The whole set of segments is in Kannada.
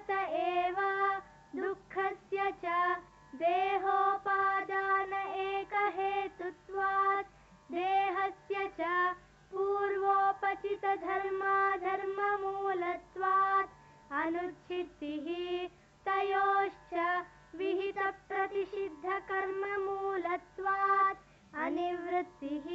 जगत एव दुःखस्य च देहोपादान एकहेतुत्वात् देहस्य च पूर्वोपचित धर्माधर्ममूलत्वात् अनुच्छित्तिः तयोश्च विहित प्रतिषिद्ध कर्ममूलत्वात् अनिवृत्तिः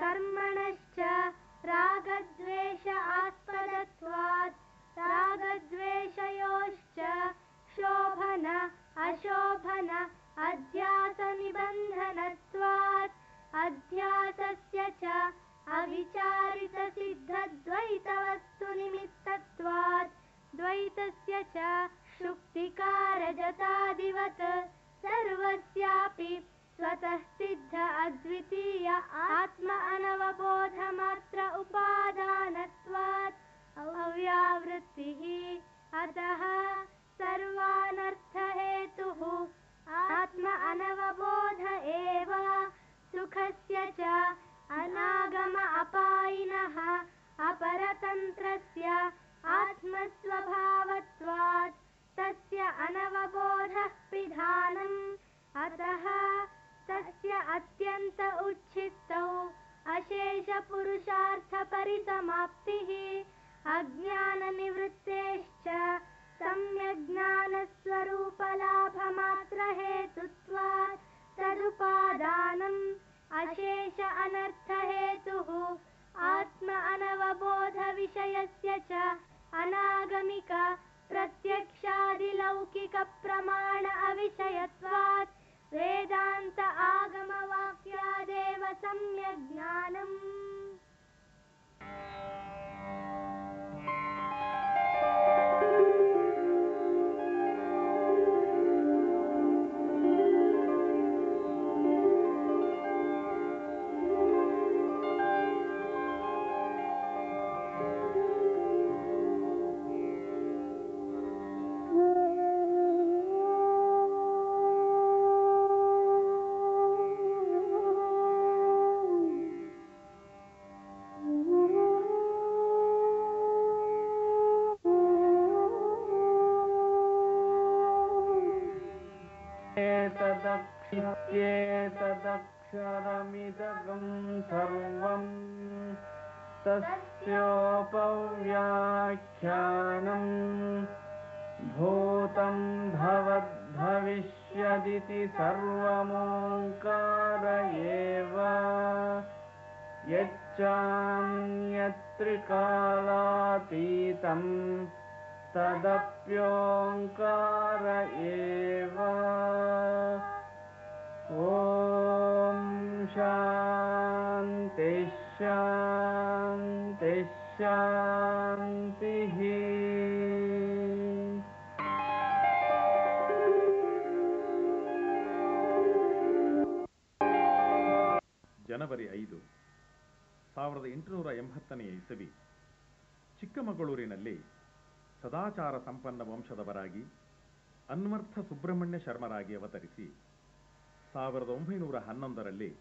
कर्मणश्च रागद्वेष आस्पदत्वात् रागद्वेषयोश्च शोभन अशोभन अध्यास निबन्धनत्वात् अध्यासस्य च अविचारित सिद्धद्वैतवस्तु निमित्तत्वात् द्वैतस्य च शुक्तिकारजतादिवत् सर्वस्यापि स्वतः सिद्ध अद्वितीय आत्म अनवबोधमात्र उपादानत्वात् अव्यावृत्तिः अतः सर्वानर्थहेतुः आत्म अनवबोध एव सुखस्य च अनागम अपायिनः अपरतन्त्रस्य आत्मस्वभावत्वात् तस्य अनवबोधः पिधानम् अतः तस्य अत्यन्त उच्छित्तौ अशेष पुरुषार्थ परिसमाप्तिः अज्ञाननिवृत्तेश्च सम्यग्ज्ञानस्वरूपलाभमात्र हेतुत्वात् तदुपादानम् अशेष अनर्थहेतुः आत्म अनवबोध विषयस्य च अनागमिक प्रत्यक्षादिलौकिक प्रमाण अविषयत्वात् वेदान्त आगमवाक्यादेव सम्यग्ज्ञानम् तदक्षरमिदगं सर्वं तस्योपव्याख्यानं भूतं भवद्भविष्यदिति सर्वमोङ्कार एव यच्चान्यत्रिकालातीतं तदप्योङ्कार एव ॐ शान्ति शान्ति शान्तिः ಜನವರಿ 5, 1880ನೇ ಇಸವಿ ಚಿಕ್ಕಮಗಳೂರಿನಲ್ಲಿ ಸದಾಚಾರ ಸಂಪನ್ನ ವಂಶದವರಾಗಿ ಅನ್ವರ್ಥ ಸುಬ್ರಹ್ಮಣ್ಯ ಶರ್ಮರಾಗಿ ಅವತರಿಸಿ 1911ರಲ್ಲಿ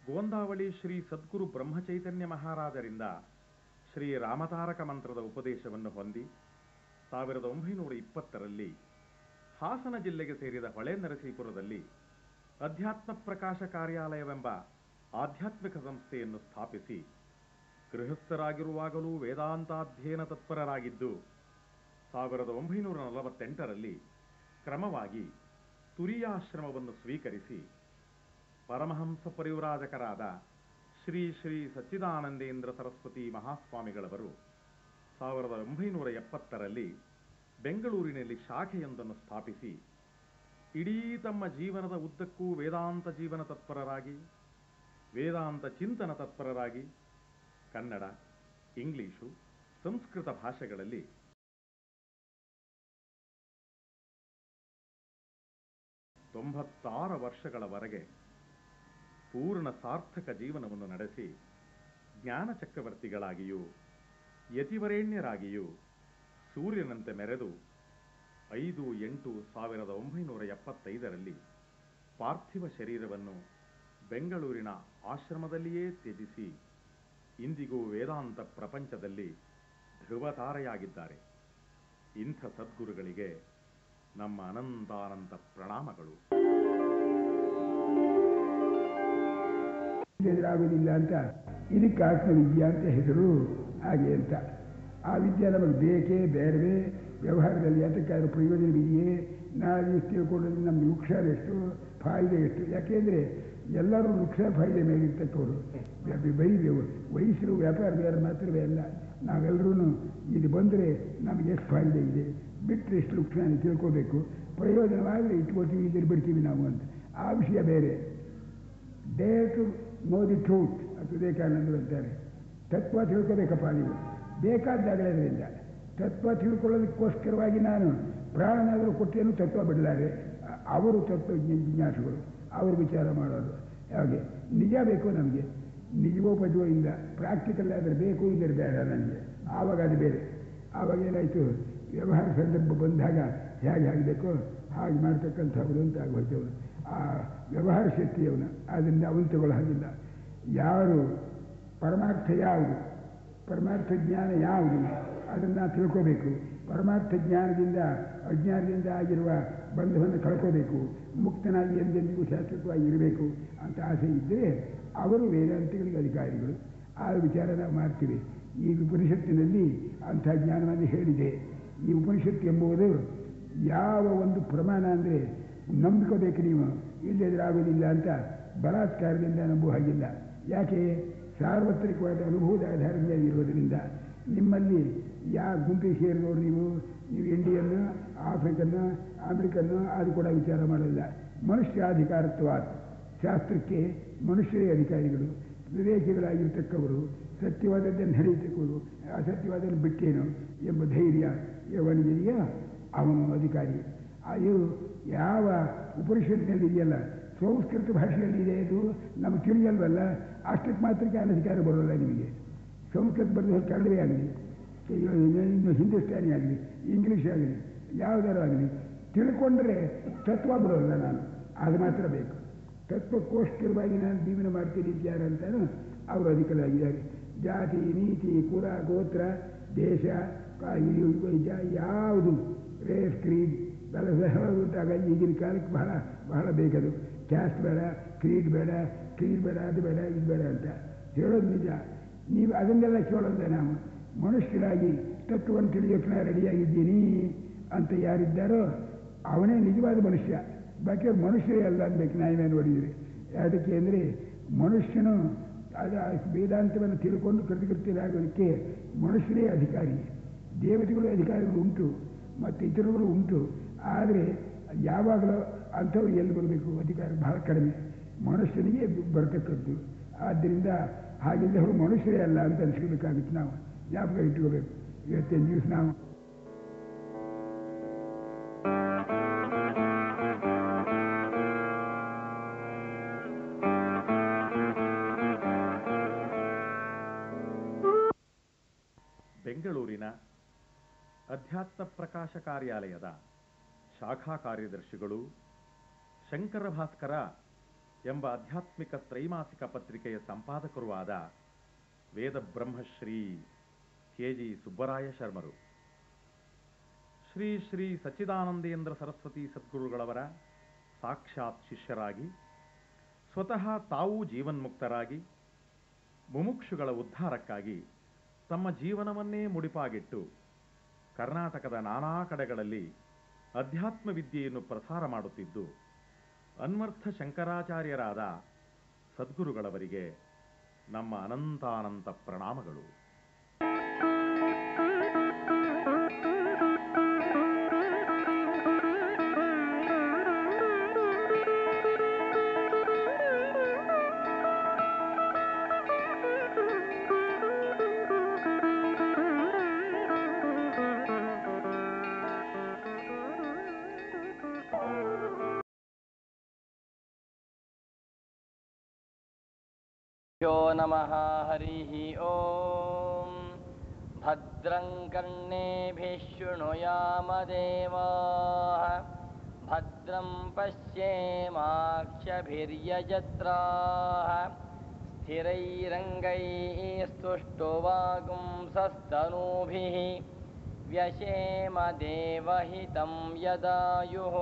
ಗೋಂದಾವಳಿ ಶ್ರೀ ಸದ್ಗುರು ಬ್ರಹ್ಮಚೈತನ್ಯ ಮಹಾರಾಜರಿಂದ ಶ್ರೀ ರಾಮತಾರಕ ಮಂತ್ರದ ಉಪದೇಶವನ್ನು ಹೊಂದಿ 1920ರಲ್ಲಿ ಹಾಸನ ಜಿಲ್ಲೆಗೆ ಸೇರಿದ ಹೊಳೆನರಸೀಪುರದಲ್ಲಿ ಅಧ್ಯಾತ್ಮ ಪ್ರಕಾಶ ಕಾರ್ಯಾಲಯವೆಂಬ ಆಧ್ಯಾತ್ಮಿಕ ಸಂಸ್ಥೆಯನ್ನು ಸ್ಥಾಪಿಸಿ ಗೃಹಸ್ಥರಾಗಿರುವಾಗಲೂ ವೇದಾಂತಾಧ್ಯಯನ ತತ್ಪರರಾಗಿದ್ದು 1948ರಲ್ಲಿ ಕ್ರಮವಾಗಿ ತುರಿಯಾಶ್ರಮವನ್ನು ಸ್ವೀಕರಿಸಿ ಪರಮಹಂಸ ಪರಿವ್ರಾಜಕರಾದ ಶ್ರೀ ಶ್ರೀ ಸಚ್ಚಿದಾನಂದೇಂದ್ರ ಸರಸ್ವತಿ ಮಹಾಸ್ವಾಮಿಗಳವರು 1970ರಲ್ಲಿ ಬೆಂಗಳೂರಿನಲ್ಲಿ ಶಾಖೆಯೊಂದನ್ನು ಸ್ಥಾಪಿಸಿ ಇಡೀ ತಮ್ಮ ಜೀವನದ ಉದ್ದಕ್ಕೂ ವೇದಾಂತ ಜೀವನ ತತ್ಪರರಾಗಿ ವೇದಾಂತ ಚಿಂತನ ತತ್ಪರರಾಗಿ ಕನ್ನಡ, ಇಂಗ್ಲಿಷು, ಸಂಸ್ಕೃತ ಭಾಷೆಗಳಲ್ಲಿ 96 ವರ್ಷಗಳವರೆಗೆ ಪೂರ್ಣ ಸಾರ್ಥಕ ಜೀವನವನ್ನು ನಡೆಸಿ ಜ್ಞಾನ ಚಕ್ರವರ್ತಿಗಳಾಗಿಯೂ ಯತಿವರೇಣ್ಯರಾಗಿಯೂ ಸೂರ್ಯನಂತೆ ಮೆರೆದು 5/8/1975ರಲ್ಲಿ ಪಾರ್ಥಿವ ಶರೀರವನ್ನು ಬೆಂಗಳೂರಿನ ಆಶ್ರಮದಲ್ಲಿಯೇ ತ್ಯಜಿಸಿ ಇಂದಿಗೂ ವೇದಾಂತ ಪ್ರಪಂಚದಲ್ಲಿ ಧ್ರುವತಾರೆಯಾಗಿದ್ದಾರೆ. ಇಂಥ ಸದ್ಗುರುಗಳಿಗೆ ನಮ್ಮ ಅನಂತಾನಂತ ಪ್ರಣಾಮಗಳು. ಎದುರಾಗೋದಿಲ್ಲ ಅಂತ ಇದಕ್ಕೆ ಆತ್ಮವಿದ್ಯಾ ಅಂತ ಹೆಸರು. ಹಾಗೆ ಅಂತ ಆ ವಿದ್ಯೆ ನಮಗೆ ಬೇಕೇ ಬೇಡವೇ, ವ್ಯವಹಾರದಲ್ಲಿ ಅದಕ್ಕಾದ್ರೂ ಪ್ರಯೋಜನವಿದೆಯೇ, ನಾವು ತಿಳ್ಕೊಂಡ್ರೆ ನಮ್ಗೆ ನುಕ್ಸಾನ ಎಷ್ಟು, ಫಾಯ್ದೆ ಎಷ್ಟು? ಯಾಕೆಂದರೆ ಎಲ್ಲರೂ ನುಕ್ಸಾನ ಫಾಯ್ದೆ ಮೇಲಿರ್ತಕ್ಕವರು. ಬರೀ ವಯಸ್ಸರು ವ್ಯಾಪಾರಗಾರರು ಮಾತ್ರವೇ ಅಲ್ಲ, ನಾವೆಲ್ಲರೂ ಇದು ಬಂದರೆ ನಮಗೆ ಎಷ್ಟು ಫಾಯ್ದೆ ಇದೆ, ಬಿಟ್ಟರೆ ಎಷ್ಟು ನುಕ್ಸಾನ ತಿಳ್ಕೋಬೇಕು. ಪ್ರಯೋಜನವಾದರೆ ಇಟ್ಕೋತೀವಿ, ಇದ್ರ ಬಿಡ್ತೀವಿ ನಾವು ಅಂತ ಆ ವಿಷಯ ಬೇರೆ. Dare to know the truth ಅಂತ ವಿವೇಕಾನಂದರು ಅಂತಾರೆ. ತತ್ವ ತಿಳ್ಕೋಬೇಕಪ್ಪ ನೀವು, ಬೇಕಾದಾಗಲಿಂದ ತತ್ವ ತಿಳ್ಕೊಳ್ಳೋದಕ್ಕೋಸ್ಕರವಾಗಿ ನಾನು ಪ್ರಾಣನಾದರೂ ಕೊಟ್ಟೇನು ತತ್ವ ಬಿಡಲಾರೆ. ಅವರು ತತ್ವ ಜಿಜ್ಞಾಸುಗಳು, ಅವರು ವಿಚಾರ ಮಾಡೋದು. ಹಾಗೆ ನಿಜ ಬೇಕು ನಮಗೆ, ನಿಜವೋ ಇಲ್ಲ, ಪ್ರಾಕ್ಟಿಕಲ್ ಆದರೆ ಬೇಕು, ಇದ್ದರೆ ಬೇಡ ನನಗೆ. ಆವಾಗ ಅದು ಬೇರೆ. ಆವಾಗ ಏನಾಯಿತು, ವ್ಯವಹಾರ ಸಂದರ್ಭ ಬಂದಾಗ ಹೇಗೆ ಆಗಬೇಕೋ ಹಾಗೆ ಮಾಡ್ತಕ್ಕಂಥವ್ರು ಅಂತ ಆಗೋಯ್ತವನು. ಆ ವ್ಯವಹಾರ ಶಕ್ತಿಯವನು, ಅದರಿಂದ ಅವನು ತಗೊಳ್ಳೋ ಹಾಗಿಲ್ಲ. ಯಾರು ಪರಮಾರ್ಥ ಯಾವುದು, ಪರಮಾರ್ಥ ಜ್ಞಾನ ಯಾವುದು, ಅದನ್ನು ತಿಳ್ಕೋಬೇಕು. ಪರಮಾರ್ಥ ಜ್ಞಾನದಿಂದ ಅಜ್ಞಾನದಿಂದ ಆಗಿರುವ ಬಂಧವನ್ನು ಕಳ್ಕೋಬೇಕು, ಮುಕ್ತನಾಗಿ ಎಂದೆಂದಿಗೂ ಶಾಶ್ವತವಾಗಿ ಇರಬೇಕು ಅಂತ ಆಸೆ ಇದ್ದರೆ ಅವರು ವೇದಾಂತಗಳಿಗೆ ಅಧಿಕಾರಿಗಳು. ಆ ವಿಚಾರ ನಾವು ಮಾಡ್ತೀವಿ. ಈ ಉಪನಿಷತ್ತಿನಲ್ಲಿ ಅಂಥ ಜ್ಞಾನವನ್ನು ಹೇಳಿದೆ. ಈ ಉಪನಿಷತ್ತು ಎಂಬುದು ಯಾವ ಒಂದು ಪ್ರಮಾಣ ಅಂದರೆ ನಂಬಿಕೋಬೇಕು ನೀವು, ಇಲ್ಲದಿರಾಗೋದಿಲ್ಲ ಅಂತ ಬಲಾತ್ಕಾರದಿಂದ ನಂಬುವ ಹಾಗಿಲ್ಲ. ಯಾಕೆ? ಸಾರ್ವತ್ರಿಕವಾದ ಅನುಭವದ ಆಧಾರದ ಮೇಲೆ ಇರೋದರಿಂದ. ನಿಮ್ಮಲ್ಲಿ ಯಾವ ಗುಂಪಿಗೆ ಸೇರಿದವರು ನೀವು ಇಂಡಿಯನ್ನು, ಆಫ್ರಿಕನ್ನು, ಅಮೆರಿಕನ್ನು ಅದು ಕೂಡ ವಿಚಾರ ಮಾಡಲ್ಲ. ಮನುಷ್ಯಾಧಿಕಾರತ್ವಾತ್, ಶಾಸ್ತ್ರಕ್ಕೆ ಮನುಷ್ಯರೇ ಅಧಿಕಾರಿಗಳು, ವಿವೇಕಿಗಳಾಗಿರ್ತಕ್ಕವರು, ಸತ್ಯವಾದದ್ದನ್ನು ನಡೆಯತಕ್ಕವರು, ಅಸತ್ಯವಾದನ್ನು ಬಿಟ್ಟೇನು ಎಂಬ ಧೈರ್ಯ ಯವನಿಗಿದೆಯಾ ಅವನು ಅಧಿಕಾರಿ. ಅದು ಯಾವ ಉಪನಿಷತ್ತಿನಲ್ಲಿ ಇದೆಯಲ್ಲ, ಸಂಸ್ಕೃತ ಭಾಷೆಯಲ್ಲಿ ಇದೆ, ಅದು ನಮಗೆ ತಿಳಿಯಲ್ವಲ್ಲ, ಅಷ್ಟಕ್ಕೆ ಮಾತ್ರಕ್ಕೆ ಅನಧಿಕಾರ ಬರೋಲ್ಲ ನಿಮಗೆ. ಸಂಸ್ಕೃತ ಬರೆದ ಕನ್ನಡವೇ ಆಗಲಿ, ಇನ್ನು ಹಿಂದೂಸ್ತಾನಿ ಆಗಲಿ, ಇಂಗ್ಲೀಷ್ ಆಗಲಿ, ಯಾವುದಾರು ಆಗಲಿ, ತಿಳ್ಕೊಂಡ್ರೆ ತತ್ವ ಬಿಡೋಲ್ಲ ನಾನು, ಅದು ಮಾತ್ರ ಬೇಕು. ತತ್ವಕ್ಕೋಸ್ಕರವಾಗಿ ನಾನು ಜೀವನ ಮಾಡ್ತೀನಿ ಯಾರಂತಾನು ಅವರು ಅಧಿಕಾರಿಯಾಗಿದ್ದಾರೆ. ಜಾತಿ, ನೀತಿ, ಕುಲ, ಗೋತ್ರ, ದೇಶ, ಯಾವುದು ರೇಸ್, ಕ್ರೀಡ್ ಉಂಟಾಗ ಈಗಿನ ಕಾಲಕ್ಕೆ ಬಹಳ ಬಹಳ ಬೇಕದು. ಕ್ಯಾಸ್ಟ್ ಬೇಡ, ಕ್ರೀಡ್ ಬೇಡ, ಅದು ಬೇಡ, ಇದು ಬೇಡ ಅಂತ ಹೇಳೋದು ನಿಜ. ನೀವು ಅದನ್ನೆಲ್ಲ ಕೇಳೋದ ನಾವು ಮನುಷ್ಯರಾಗಿ ತತ್ವವನ್ನು ತಿಳಿಯೋಕೆ ನಾನು ರೆಡಿಯಾಗಿದ್ದೀನಿ ಅಂತ ಯಾರಿದ್ದಾರೋ ಅವನೇ ನಿಜವಾದ ಮನುಷ್ಯ. ಬಾಕಿ ಮನುಷ್ಯರೇ ಅಲ್ಲ ಅನ್ಬೇಕು ನಾವೇನು ನೋಡಿದ್ರಿ. ಅದಕ್ಕೆ ಅಂದರೆ ಮನುಷ್ಯನು ಅದು ವೇದಾಂತವನ್ನು ತಿಳ್ಕೊಂಡು ಕೃತಕೃತ್ಯರಾಗೋದಕ್ಕೆ ಮನುಷ್ಯರೇ ಅಧಿಕಾರಿ. ದೇವತೆಗಳು ಅಧಿಕಾರಿಗಳು ಉಂಟು, ಮತ್ತು ಇತರರು ಉಂಟು. ಆದರೆ ಯಾವಾಗಲೂ ಅಂಥವ್ರು ಎಲ್ಲಿ ಬರಬೇಕು, ಅಧಿಕಾರ ಬಹಳ ಕಡಿಮೆ, ಮನುಷ್ಯನಿಗೆ ಬರ್ತಕ್ಕದ್ದು. ಆದ್ದರಿಂದ ಹಾಗಿದ್ದವರು ಮನುಷ್ಯರೇ ಅಲ್ಲ ಅಂತ ಅನಿಸ್ಕೋಬೇಕಾಗುತ್ತೆ. ನಾವು ಜ್ಞಾಪಕ ಇಟ್ಕೋಬೇಕು. ಇವತ್ತಿನ ದಿವಸ ನಾವು ಬೆಂಗಳೂರಿನ ಅಧ್ಯಾತ್ಮ ಪ್ರಕಾಶ ಕಾರ್ಯಾಲಯದ ಶಾಖಾ ಕಾರ್ಯದರ್ಶಿಗಳು ಶಂಕರ ಭಾಸ್ಕರ ಎಂಬ ಆಧ್ಯಾತ್ಮಿಕ ತ್ರೈಮಾಸಿಕ ಪತ್ರಿಕೆಯ ಸಂಪಾದಕರೂ ಆದ ವೇದ ಬ್ರಹ್ಮಶ್ರೀ ಕೆ.ಜಿ. ಸುಬ್ಬರಾಯ ಶರ್ಮರು, ಶ್ರೀ ಶ್ರೀ ಸಚ್ಚಿದಾನಂದೇಂದ್ರ ಸರಸ್ವತಿ ಸದ್ಗುರುಗಳವರ ಸಾಕ್ಷಾತ್ ಶಿಷ್ಯರಾಗಿ ಸ್ವತಃ ತಾವೂ ಜೀವನ್ಮುಕ್ತರಾಗಿ ಮುಮುಕ್ಷುಗಳ ಉದ್ಧಾರಕ್ಕಾಗಿ ತಮ್ಮ ಜೀವನವನ್ನೇ ಮುಡಿಪಾಗಿಟ್ಟು ಕರ್ನಾಟಕದ ನಾನಾ ಕಡೆಗಳಲ್ಲಿ ಅಧ್ಯಾತ್ಮ ವಿದ್ಯೆಯನ್ನು ಪ್ರಸಾರ ಮಾಡುತ್ತಿದ್ದು ಅನ್ವರ್ಥ ಶಂಕರಾಚಾರ್ಯರಾದ ಸದ್ಗುರುಗಳವರಿಗೆ ನಮ್ಮ ಅನಂತಾನಂತ ಪ್ರಣಾಮಗಳು. यो नमः हरिः ॐ भद्रं कर्णेभिः शृणुयामदेवाः भद्रं पश्येमाक्षभिर्यजत्राः स्थिरैरङ्गैः स्तुष्टुवागुंसस्तनूभिः व्यशेम देवहितं यदायुः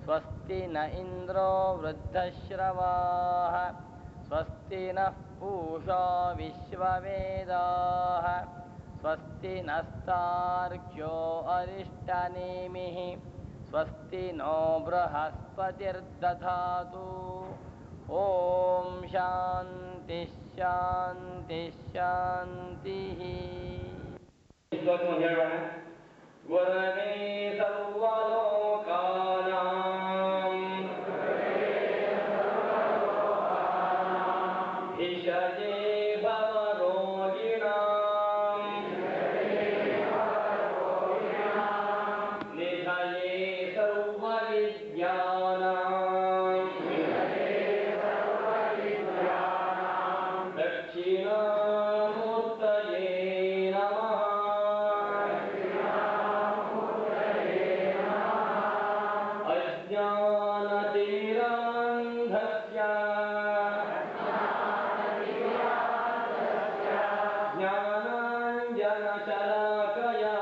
स्वस्ति न इन्द्रो वृद्धश्रवाः स्वस्ति नः पूषा विश्ववेदाः स्वस्ति नस्तार्क्ष्यो अरिष्टनेमिः स्वस्ति नो बृहस्पतिर्दधातु ॐ शान्ति शान्ति शान्तिः गुरवे सर्वलोकानां ईशजे भवरोगिणां निधये सर्वविद्यानां दक्षिणामूर्तये नमः अज्ञानतिरान्धस्य ज्ञानाञ्जनशलाकया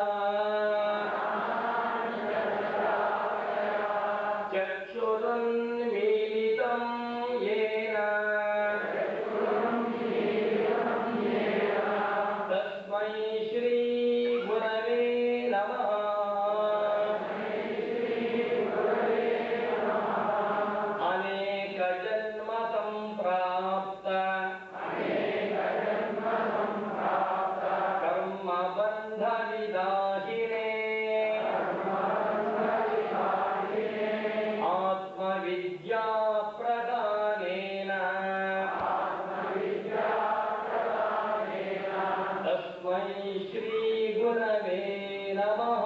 चक्षुरुन्मीलितं येन तस्मै श्रीगुरवे नमः अनेकजन्म सम्प्राप्त कर्मबन्धविदाहिने आत्मविद्याप्रदानेन तस्मै श्रीगुरवे नमः